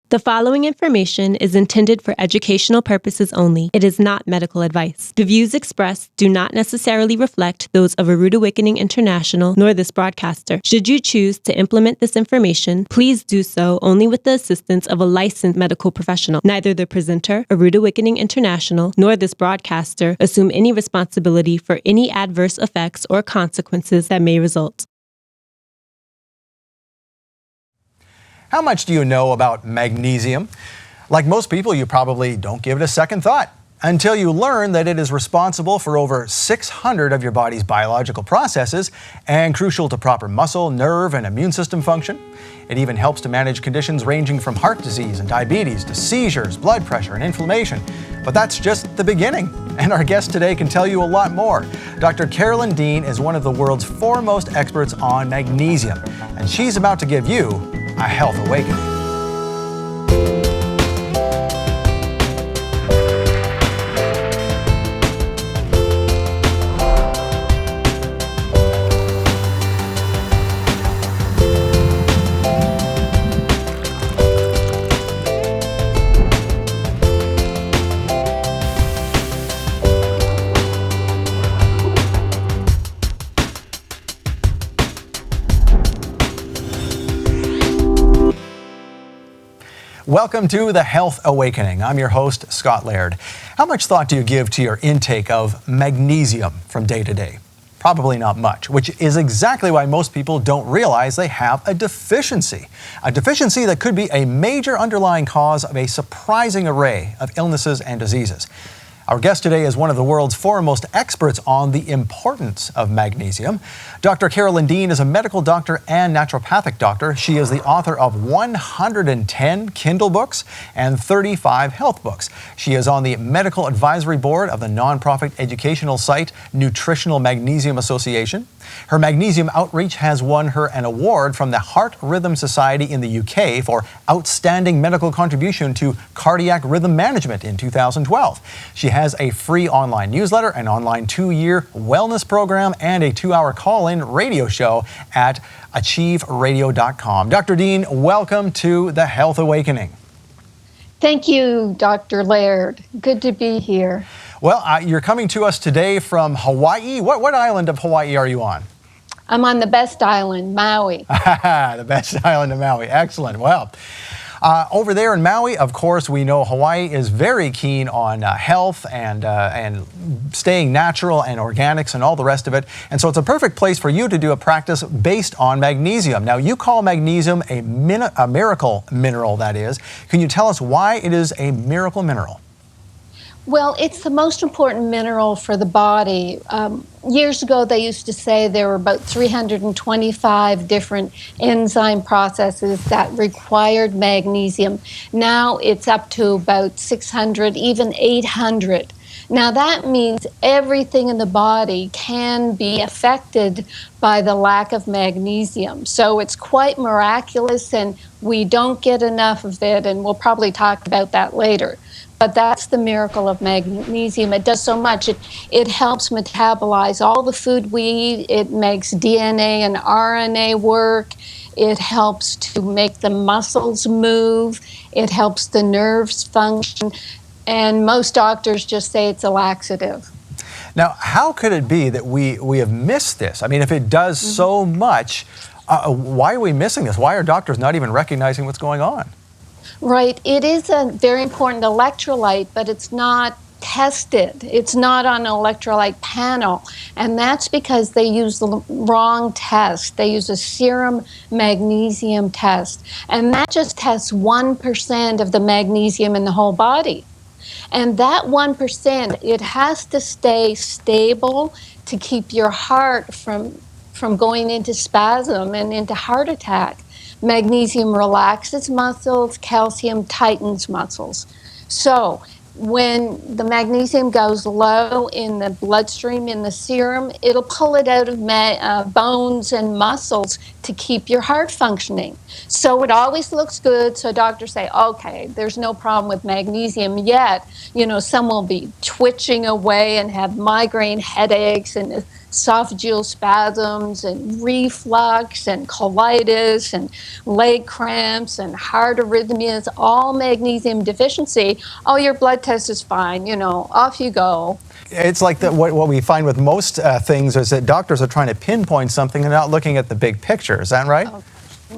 The following information is intended for educational purposes only. It is not medical advice. The views expressed do not necessarily reflect those of Rood Awakening International nor this broadcaster. Should you choose to implement this information, please do so only with the assistance of a licensed medical professional. Neither the presenter, Rood Awakening International, nor this broadcaster assume any responsibility for any adverse effects or consequences that may result. How much do you know about magnesium? Like most people, you probably don't give it a second thought until you learn that it is responsible for over 600 of your body's biological processes and crucial to proper muscle, nerve, and immune system function. It even helps to manage conditions ranging from heart disease and diabetes to seizures, blood pressure, and inflammation. But that's just the beginning. And our guest today can tell you a lot more. Dr. Carolyn Dean is one of the world's foremost experts on magnesium, and she's about to give you a health awakening. Welcome to the Health Awakening. I'm your host, Scott Laird. How much thought do you give to your intake of magnesium from day to day? Probably not much, which is exactly why most people don't realize they have a deficiency. A deficiency that could be a major underlying cause of a surprising array of illnesses and diseases. Our guest today is one of the world's foremost experts on the importance of magnesium. Dr. Carolyn Dean is a medical doctor and naturopathic doctor. She is the author of 110 Kindle books and 35 health books. She is on the medical advisory board of the nonprofit educational site Nutritional Magnesium Association. Her magnesium outreach has won her an award from the Heart Rhythm Society in the UK for outstanding medical contribution to cardiac rhythm management in 2012. She has a free online newsletter, an online 2-year wellness program, and a 2-hour call-in radio show at achieveradio.com. Dr. Dean, welcome to the Health Awakening. Thank you, Dr. Laird. Good to be here. Well, you're coming to us today from Hawaii. What island of Hawaii are you on? I'm on the best island, Maui. The best island of Maui. Excellent. Well, over there in Maui, of course, we know Hawaii is very keen on health and staying natural and organics and all the rest of it. And so it's a perfect place for you to do a practice based on magnesium. Now, you call magnesium a miracle mineral, that is. Can you tell us why it is a miracle mineral? Well, it's the most important mineral for the body. Years ago, they used to say there were about 325 different enzyme processes that required magnesium. Now it's up to about 600, even 800. Now that means everything in the body can be affected by the lack of magnesium. So it's quite miraculous, and we don't get enough of it, and we'll probably talk about that later. But that's the miracle of magnesium. It does so much. It helps metabolize all the food we eat. It makes DNA and RNA work. It helps to make the muscles move. It helps the nerves function. And most doctors just say it's a laxative. Now, how could it be that we have missed this? I mean, if it does so much, why are we missing this? Why are doctors not even recognizing what's going on? Right. It is a very important electrolyte, but it's not tested. It's not on an electrolyte panel. And that's because they use the wrong test. They use a serum magnesium test. And that just tests 1% of the magnesium in the whole body. And that 1%, it has to stay stable to keep your heart from going into spasm and into heart attack. Magnesium relaxes muscles, calcium tightens muscles. So when the magnesium goes low in the bloodstream, in the serum, it'll pull it out of bones and muscles to keep your heart functioning. So it always looks good. So doctors say, okay, there's no problem with magnesium yet. You know, some will be twitching away and have migraine headaches and esophageal spasms and reflux and colitis and leg cramps and heart arrhythmias, all magnesium deficiency, oh, your blood test is fine, off you go. It's like what we find with most things is that doctors are trying to pinpoint something and not looking at the big picture. Is that right?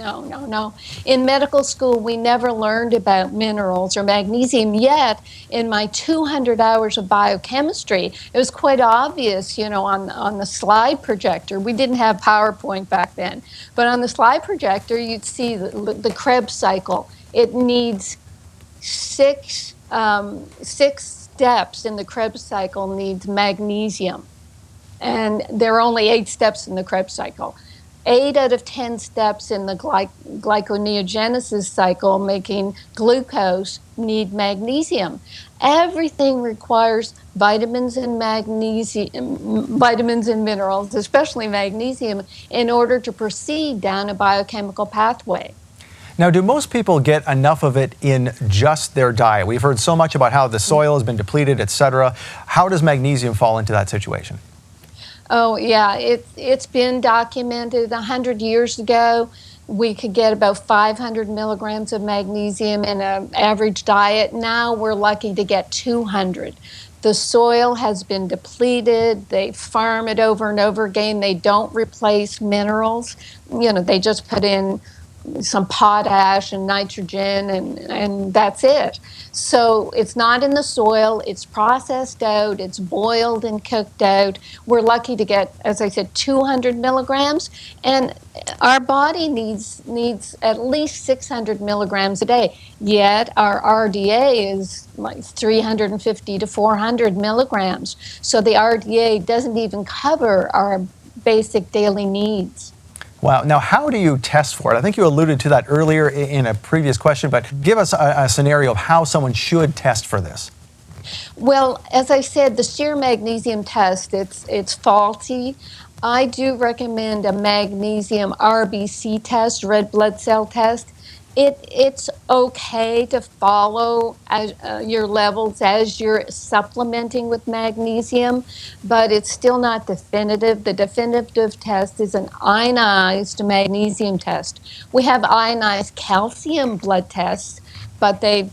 Oh, no. In medical school, we never learned about minerals or magnesium, yet in my 200 hours of biochemistry, it was quite obvious, on the slide projector. We didn't have PowerPoint back then, but on the slide projector, you'd see the Krebs cycle. It needs six steps in the Krebs cycle needs magnesium, and there are only 8 steps in the Krebs cycle. 8 out of 10 steps in the glyconeogenesis cycle, making glucose, need magnesium. Everything requires vitamins and minerals, especially magnesium, in order to proceed down a biochemical pathway. Now, do most people get enough of it in just their diet? We've heard so much about how the soil has been depleted, etc. How does magnesium fall into that situation? Oh, yeah, it's been documented. 100 years ago, we could get about 500 milligrams of magnesium in an average diet. Now we're lucky to get 200. The soil has been depleted. They farm it over and over again. They don't replace minerals. They just put in some potash and nitrogen, and that's it. So it's not in the soil, it's processed out, it's boiled and cooked out. We're lucky to get, as I said, 200 milligrams, and our body needs at least 600 milligrams a day, yet our RDA is like 350 to 400 milligrams. So the RDA doesn't even cover our basic daily needs. Wow. Now, how do you test for it? I think you alluded to that earlier in a previous question, but give us a scenario of how someone should test for this. Well, as I said, the serum magnesium test, it's faulty. I do recommend a magnesium RBC test, red blood cell test. It's okay to follow your levels as you're supplementing with magnesium, but it's still not definitive. The definitive test is an ionized magnesium test. We have ionized calcium blood tests, but they're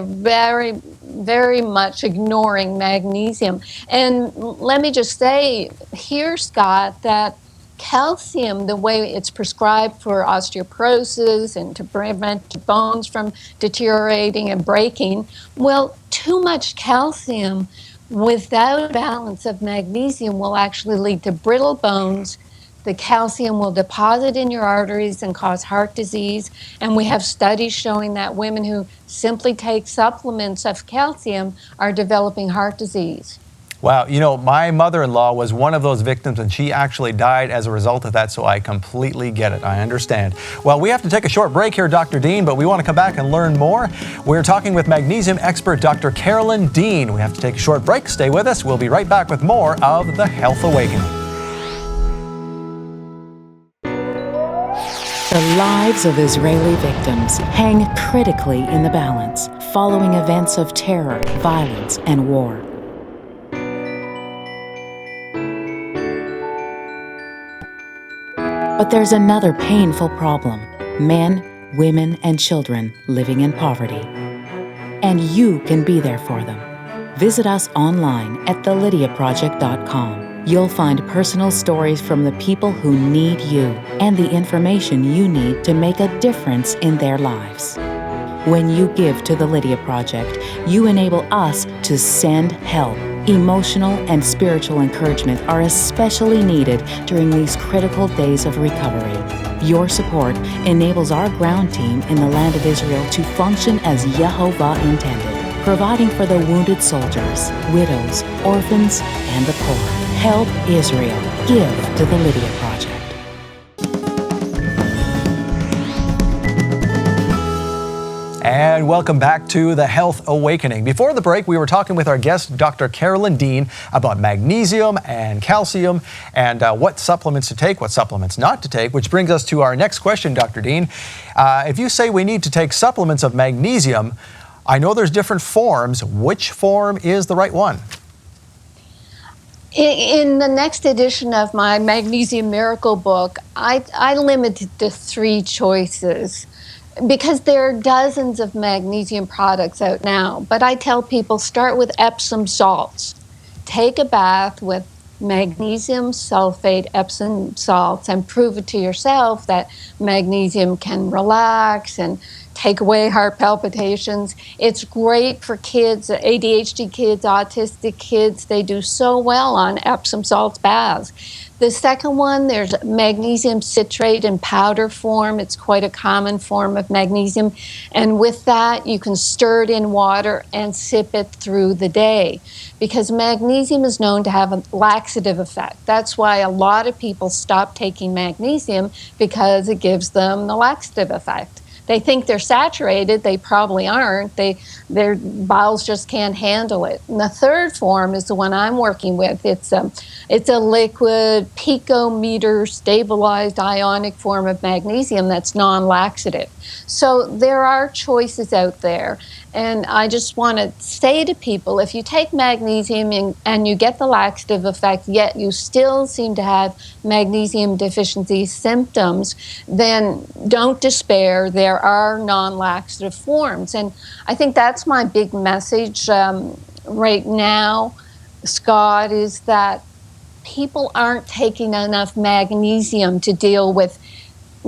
very, very much ignoring magnesium. And let me just say here, Scott, that calcium, the way it's prescribed for osteoporosis and to prevent bones from deteriorating and breaking, well, too much calcium without balance of magnesium will actually lead to brittle bones. The calcium will deposit in your arteries and cause heart disease. And we have studies showing that women who simply take supplements of calcium are developing heart disease. Wow, my mother-in-law was one of those victims, and she actually died as a result of that, so I completely get it. I understand. Well, we have to take a short break here, Dr. Dean, but we want to come back and learn more. We're talking with magnesium expert Dr. Carolyn Dean. We have to take a short break. Stay with us. We'll be right back with more of The Health Awakening. The lives of Israeli victims hang critically in the balance following events of terror, violence, and war. But there's another painful problem: men, women, and children living in poverty. And you can be there for them. Visit us online at thelydiaproject.com. You'll find personal stories from the people who need you and the information you need to make a difference in their lives. When you give to the Lydia Project, you enable us to send help. Emotional and spiritual encouragement are especially needed during these critical days of recovery. Your support enables our ground team in the land of Israel to function as Yehovah intended, providing for the wounded soldiers, widows, orphans, and the poor. Help Israel. Give to the Lydia Project. And welcome back to The Health Awakening. Before the break, we were talking with our guest, Dr. Carolyn Dean, about magnesium and calcium and what supplements to take, what supplements not to take, which brings us to our next question, Dr. Dean. If you say we need to take supplements of magnesium, I know there's different forms. Which form is the right one? In the next edition of my Magnesium Miracle book, I limited to 3 choices because there are dozens of magnesium products out now. But I tell people start with Epsom salts. Take a bath with magnesium sulfate Epsom salts and prove it to yourself that magnesium can relax and take away heart palpitations. It's great for kids, ADHD kids, autistic kids. They do so well on Epsom salts baths. The second one, there's magnesium citrate in powder form. It's quite a common form of magnesium. And with that, you can stir it in water and sip it through the day, because magnesium is known to have a laxative effect. That's why a lot of people stop taking magnesium, because it gives them the laxative effect. They think they're saturated. They probably aren't. Their bowels just can't handle it. And the third form is the one I'm working with. It's a liquid picometer stabilized ionic form of magnesium that's non-laxative. So there are choices out there. And I just want to say to people, if you take magnesium and you get the laxative effect, yet you still seem to have magnesium deficiency symptoms, then don't despair. There are non-laxative forms. And I think that's my big message right now, Scott, is that people aren't taking enough magnesium to deal with,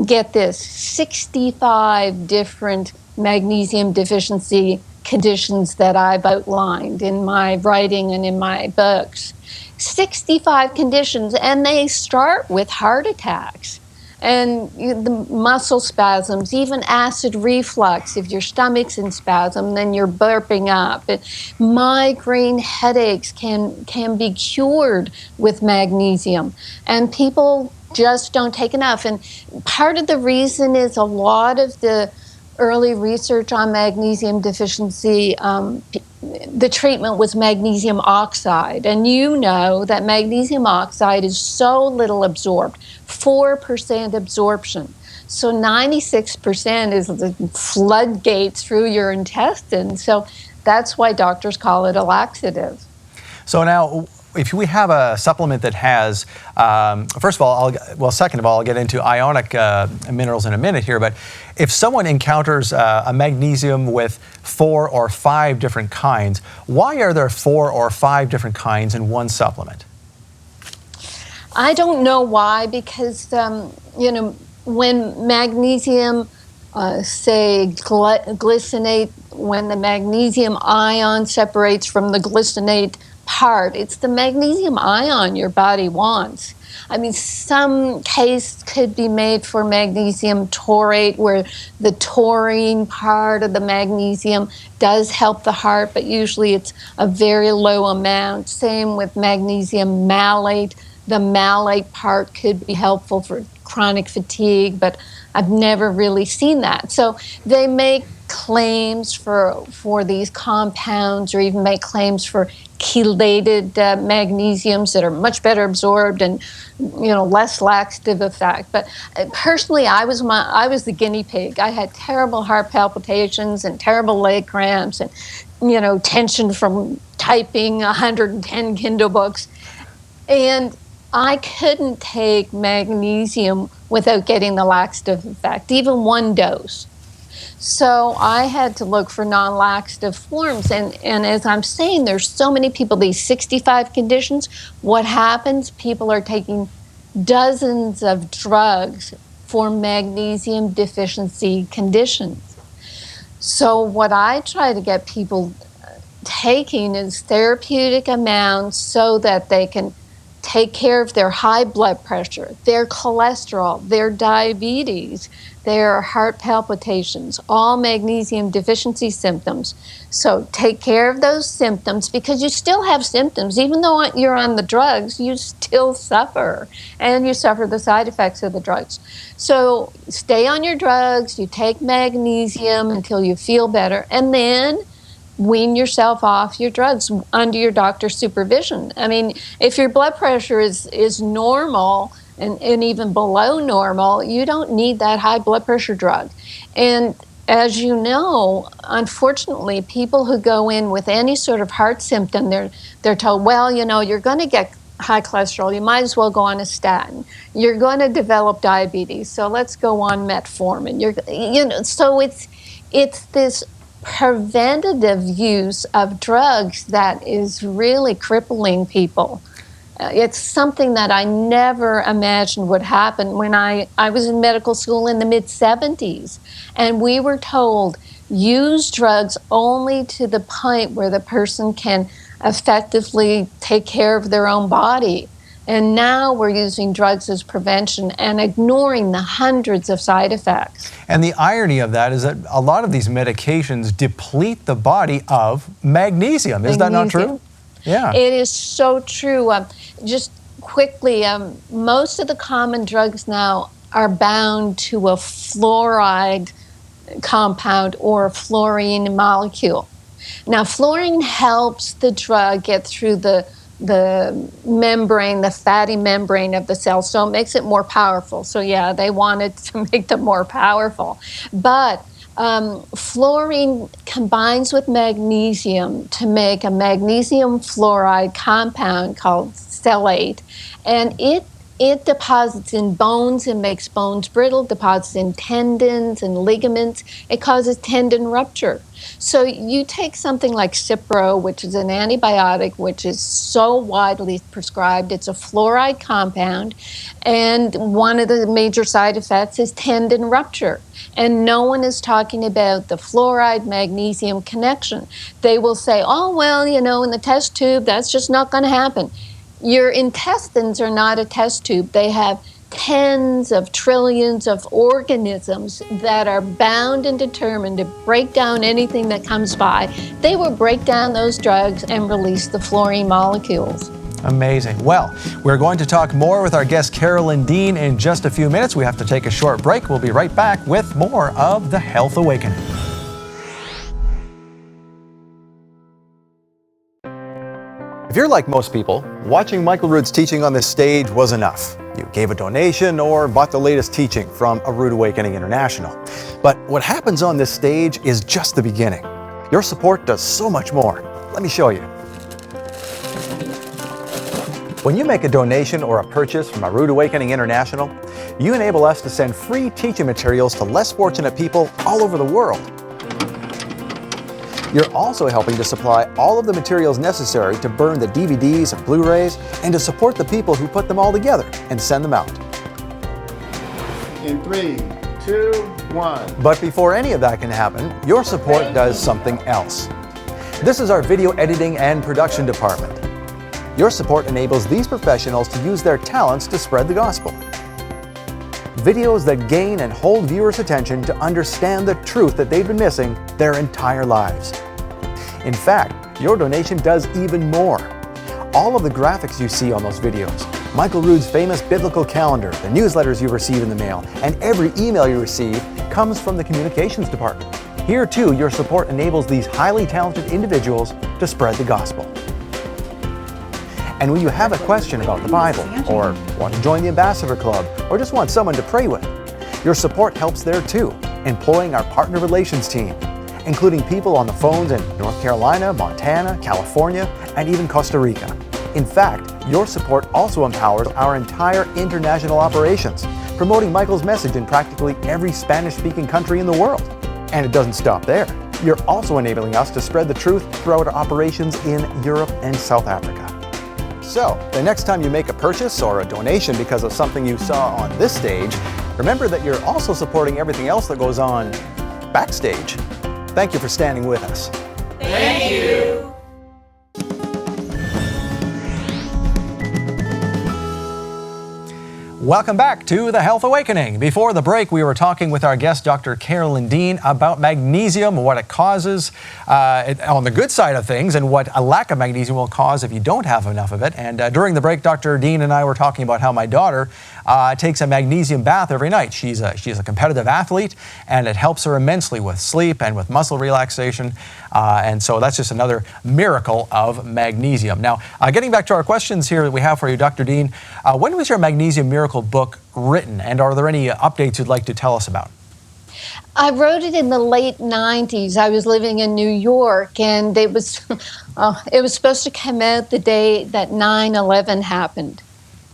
get this, 65 different magnesium deficiency conditions that I've outlined in my writing and in my books. 65 conditions, and they start with heart attacks and the muscle spasms, even acid reflux. If your stomach's in spasm, then you're burping up. Migraine headaches can be cured with magnesium, and people just don't take enough. And part of the reason is a lot of the early research on magnesium deficiency, the treatment was magnesium oxide. And you know that magnesium oxide is so little absorbed, 4% absorption. So 96% is the floodgates through your intestines. So that's why doctors call it a laxative. So now, if we have a supplement that has, first of all, second of all, I'll get into ionic minerals in a minute here, but if someone encounters a magnesium with 4 or 5 different kinds, why are there 4 or 5 different kinds in one supplement? I don't know why, because, when magnesium, say glycinate, when the magnesium ion separates from the glycinate part, it's the magnesium ion your body wants. I mean, some case could be made for magnesium taurate, where the taurine part of the magnesium does help the heart, but usually it's a very low amount. Same with magnesium malate. The malate part could be helpful for chronic fatigue, but I've never really seen that. So they make claims for these compounds, or even make claims for chelated magnesiums that are much better absorbed and less laxative effect. But personally, I was the guinea pig. I had terrible heart palpitations and terrible leg cramps and tension from typing 110 Kindle books, and I couldn't take magnesium without getting the laxative effect, even one dose. So I had to look for non-laxative forms. And as I'm saying, there's so many people, these 65 conditions. What happens? People are taking dozens of drugs for magnesium deficiency conditions. So what I try to get people taking is therapeutic amounts so that they can take care of their high blood pressure, their cholesterol, their diabetes, their heart palpitations, all magnesium deficiency symptoms. So take care of those symptoms, because you still have symptoms. Even though you're on the drugs, you still suffer, and you suffer the side effects of the drugs. So stay on your drugs, you take magnesium until you feel better, and then wean yourself off your drugs under your doctor's supervision. I mean, if your blood pressure is normal and even below normal, you don't need that high blood pressure drug. And as you know, unfortunately, people who go in with any sort of heart symptom, they're told, well, you're going to get high cholesterol, you might as well go on a statin. You're going to develop diabetes, so let's go on metformin. So it's this preventative use of drugs that is really crippling people. It's something that I never imagined would happen when I was in medical school in the mid-70s, and we were told, use drugs only to the point where the person can effectively take care of their own body. And now we're using drugs as prevention and ignoring the hundreds of side effects. And the irony of that is that a lot of these medications deplete the body of magnesium. Is that not true? Yeah. It is so true. Just quickly, most of the common drugs now are bound to a fluoride compound or a fluorine molecule. Now, fluorine helps the drug get through the membrane, the fatty membrane of the cell, so it makes it more powerful. So yeah, they wanted to make them more powerful. But fluorine combines with magnesium to make a magnesium fluoride compound called stellate, and it deposits in bones and makes bones brittle, deposits in tendons and ligaments. It causes tendon rupture. So you take something like Cipro, which is an antibiotic, which is so widely prescribed. It's a fluoride compound, and one of the major side effects is tendon rupture. And no one is talking about the fluoride-magnesium connection. They will say, oh, well, in the test tube, that's just not going to happen. Your intestines are not a test tube. They have tens of trillions of organisms that are bound and determined to break down anything that comes by. They will break down those drugs and release the fluorine molecules. Amazing. Well, we're going to talk more with our guest Carolyn Dean in just a few minutes. We have to take a short break. We'll be right back with more of The Health Awakening. If you're like most people, watching Michael Rood's teaching on this stage was enough. You gave a donation or bought the latest teaching from a Rood Awakening International. But what happens on this stage is just the beginning. Your support does so much more. Let me show you. When you make a donation or a purchase from a Rood Awakening International, you enable us to send free teaching materials to less fortunate people all over the world. You're also helping to supply all of the materials necessary to burn the DVDs and Blu-rays and to support the people who put them all together and send them out. In 3, 2, 1. But before any of that can happen, your support does something else. This is our video editing and production department. Your support enables these professionals to use their talents to spread the gospel. Videos that gain and hold viewers' attention to understand the truth that they've been missing their entire lives. In fact, your donation does even more. All of the graphics you see on those videos, Michael Rood's famous biblical calendar, the newsletters you receive in the mail, and every email you receive comes from the communications department. Here too, your support enables these highly talented individuals to spread the gospel. And when you have a question about the Bible, or want to join the Ambassador Club, or just want someone to pray with, your support helps there too, employing our partner relations team, including people on the phones in North Carolina, Montana, California, and even Costa Rica. In fact, your support also empowers our entire international operations, promoting Michael's message in practically every Spanish-speaking country in the world. And it doesn't stop there. You're also enabling us to spread the truth throughout our operations in Europe and South Africa. So, the next time you make a purchase or a donation because of something you saw on this stage, remember that you're also supporting everything else that goes on backstage. Thank you for standing with us. Thank you. Welcome back to The Health Awakening. Before the break, we were talking with our guest, Dr. Carolyn Dean, about magnesium, what it causes on the good side of things, and what a lack of magnesium will cause if you don't have enough of it. And during the break, Dr. Dean and I were talking about how my daughter takes a magnesium bath every night. She's a competitive athlete, and it helps her immensely with sleep and with muscle relaxation. And so that's just another miracle of magnesium. Now, getting back to our questions here that we have for you, Dr. Dean, when was your Magnesium Miracle book written, and are there any updates you'd like to tell us about? I wrote it in the late 90s. I was living in New York, and it was supposed to come out the day that 9/11 happened,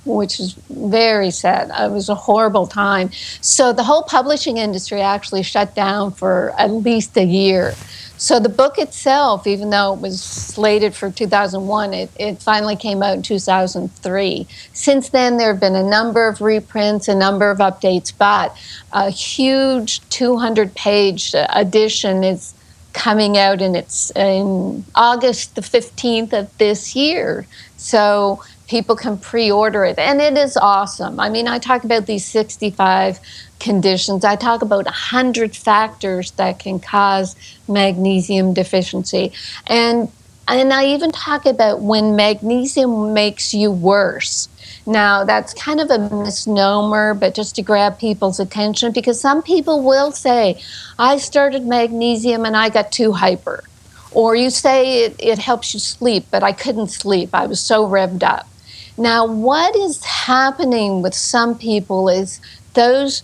which is very sad. It was a horrible time. So the whole publishing industry actually shut down for at least a year. So the book itself, even though it was slated for 2001, it finally came out in 2003. Since then, there have been a number of reprints, a number of updates, but a huge 200-page edition is coming out, and it's in August the 15th of this year. So people can pre-order it, and it is awesome. I mean, I talk about these 65 conditions. I talk about 100 factors that can cause magnesium deficiency. And I even talk about when magnesium makes you worse. Now, that's kind of a misnomer, but just to grab people's attention, because some people will say, I started magnesium and I got too hyper. Or you say it helps you sleep, but I couldn't sleep. I was so revved up. Now, what is happening with some people is those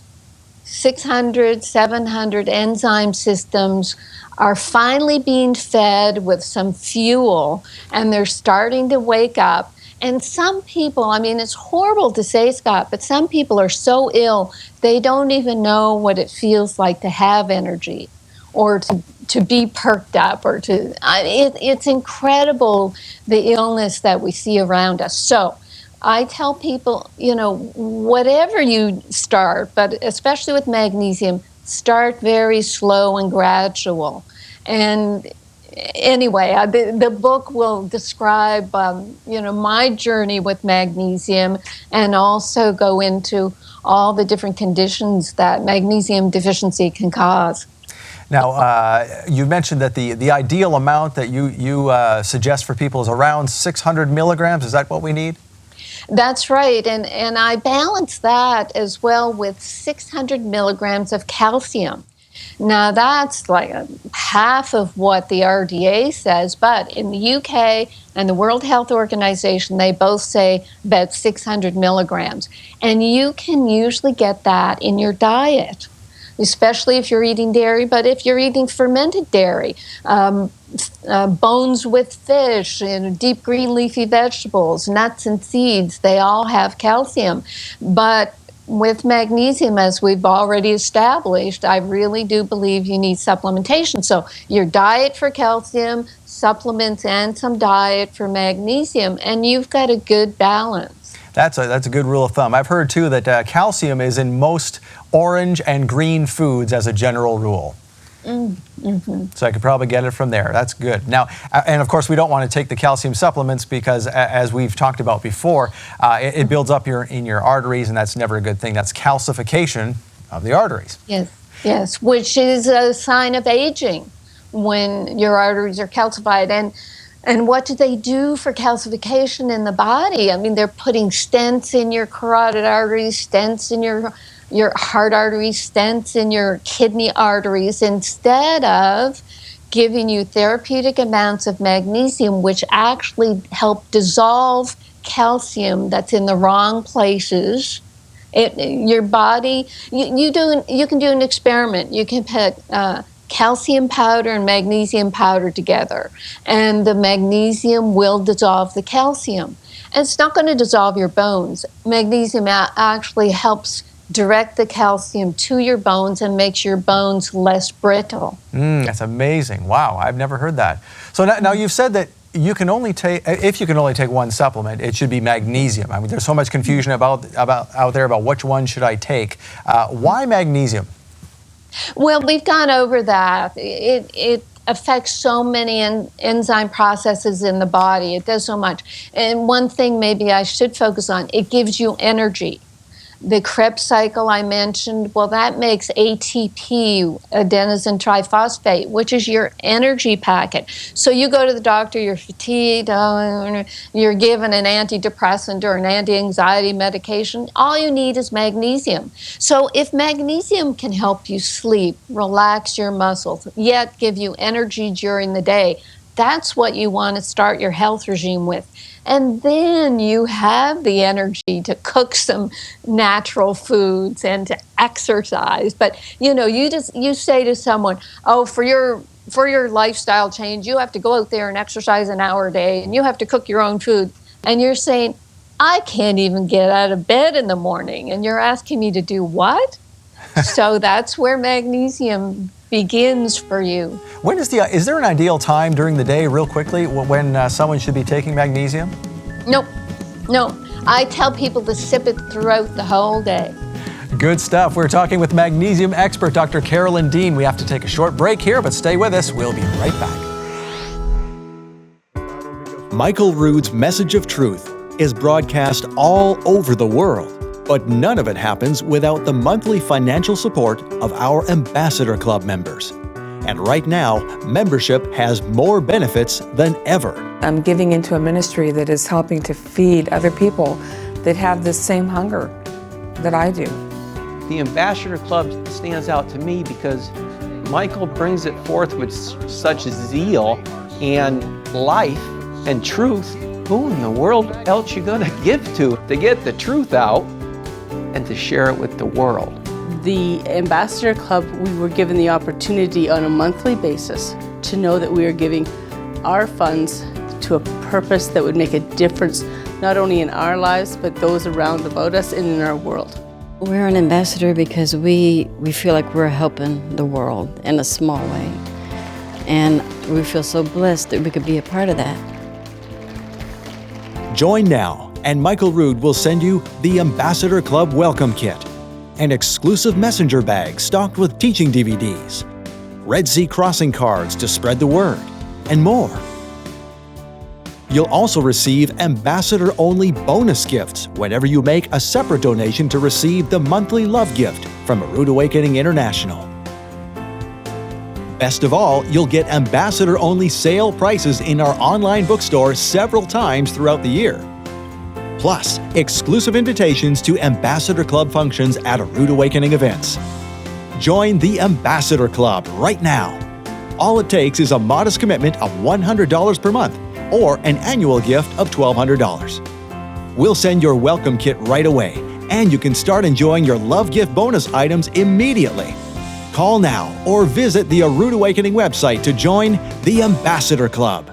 600, 700 enzyme systems are finally being fed with some fuel, and they're starting to wake up. And some people, I mean, it's horrible to say, Scott, but some people are so ill, they don't even know what it feels like to have energy or to be perked up or it's incredible, the illness that we see around us. So I tell people, whatever you start, but especially with magnesium, start very slow and gradual. And anyway, the book will describe, my journey with magnesium, and also go into all the different conditions that magnesium deficiency can cause. Now, you mentioned that the ideal amount that you suggest for people is around 600 milligrams. Is that what we need? That's right, and I balance that as well with 600 milligrams of calcium. Now, that's like half of what the RDA says, but in the UK and the World Health Organization, they both say about 600 milligrams. And you can usually get that in your diet, especially if you're eating dairy, but if you're eating fermented dairy, bones with fish, deep green leafy vegetables, nuts and seeds, they all have calcium. But with magnesium, as we've already established, I really do believe you need supplementation. So your diet for calcium, supplements, and some diet for magnesium, and you've got a good balance. That's a good rule of thumb. I've heard too that calcium is in most orange and green foods as a general rule. Mm-hmm. So I could probably get it from there. That's good. Now, and of course, we don't want to take the calcium supplements because, as we've talked about before, it builds up in your arteries, and that's never a good thing. That's calcification of the arteries. Yes, which is a sign of aging when your arteries are calcified. And what do they do for calcification in the body? I mean, they're putting stents in your carotid arteries, stents in your heart arteries, stents in your kidney arteries, instead of giving you therapeutic amounts of magnesium, which actually help dissolve calcium that's in the wrong places. Your body, you can do an experiment. You can put calcium powder and magnesium powder together, and the magnesium will dissolve the calcium. And it's not going to dissolve your bones. Magnesium actually helps direct the calcium to your bones and makes your bones less brittle. That's amazing. Wow, I've never heard that. So now you've said that if you can only take one supplement, it should be magnesium. I mean, there's so much confusion out there about which one should I take. Why magnesium? Well, we've gone over that. It affects so many enzyme processes in the body. It does so much. And one thing maybe I should focus on, it gives you energy. The Krebs cycle I mentioned, well, that makes ATP, adenosine triphosphate, which is your energy packet. So you go to the doctor, you're fatigued, you're given an antidepressant or an anti-anxiety medication. All you need is magnesium. So if magnesium can help you sleep, relax your muscles, yet give you energy during the day, That's what you want to start your health regime with. And then you have the energy to cook some natural foods and to exercise. But you say to someone, oh, for your lifestyle change, you have to go out there and exercise an hour a day and you have to cook your own food. And you're saying, I can't even get out of bed in the morning. And you're asking me to do what? So that's where magnesium begins for you. When is there an ideal time during the day, real quickly, when someone should be taking magnesium? No. I tell people to sip it throughout the whole day. Good stuff. We're talking with magnesium expert Dr. Carolyn Dean. We have to take a short break here, but stay with us. We'll be right back. Michael Rood's message of truth is broadcast all over the world, but none of it happens without the monthly financial support of our Ambassador Club members. And right now, membership has more benefits than ever. I'm giving into a ministry that is helping to feed other people that have the same hunger that I do. The Ambassador Club stands out to me because Michael brings it forth with such zeal and life and truth. Who in the world else you gonna give to get the truth out and to share it with the world? The Ambassador Club, we were given the opportunity on a monthly basis to know that we are giving our funds to a purpose that would make a difference not only in our lives but those around about us and in our world. We're an ambassador because we feel like we're helping the world in a small way. And we feel so blessed that we could be a part of that. Join now, and Michael Rood will send you the Ambassador Club Welcome Kit, an exclusive messenger bag stocked with teaching DVDs, Red Sea crossing cards to spread the word, and more. You'll also receive ambassador-only bonus gifts whenever you make a separate donation to receive the monthly love gift from Rood Awakening International. Best of all, you'll get ambassador-only sale prices in our online bookstore several times throughout the year. Plus, exclusive invitations to Ambassador Club functions at Rood Awakening events. Join the Ambassador Club right now. All it takes is a modest commitment of $100 per month or an annual gift of $1,200. We'll send your welcome kit right away, and you can start enjoying your love gift bonus items immediately. Call now or visit the Rood Awakening website to join the Ambassador Club.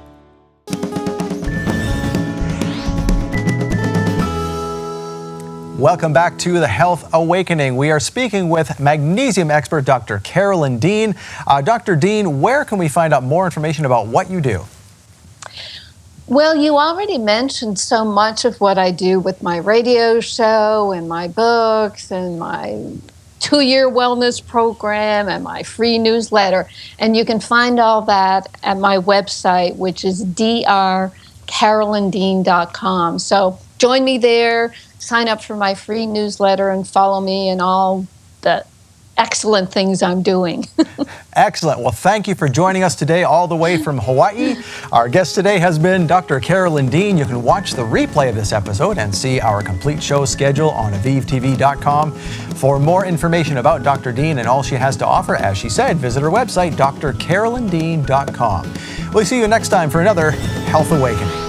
Welcome back to the Health Awakening. We are speaking with magnesium expert Dr. Carolyn Dean. Dr. Dean, where can we find out more information about what you do? Well, you already mentioned so much of what I do with my radio show and my books and my 2-year wellness program and my free newsletter. And you can find all that at my website, which is drcarolyndean.com. So join me there, sign up for my free newsletter, and follow me in all the excellent things I'm doing. Excellent. Well, thank you for joining us today all the way from Hawaii. Our guest today has been Dr. Carolyn Dean. You can watch the replay of this episode and see our complete show schedule on avivtv.com. For more information about Dr. Dean and all she has to offer, as she said, visit her website, drcarolyndean.com. We'll see you next time for another Health Awakening.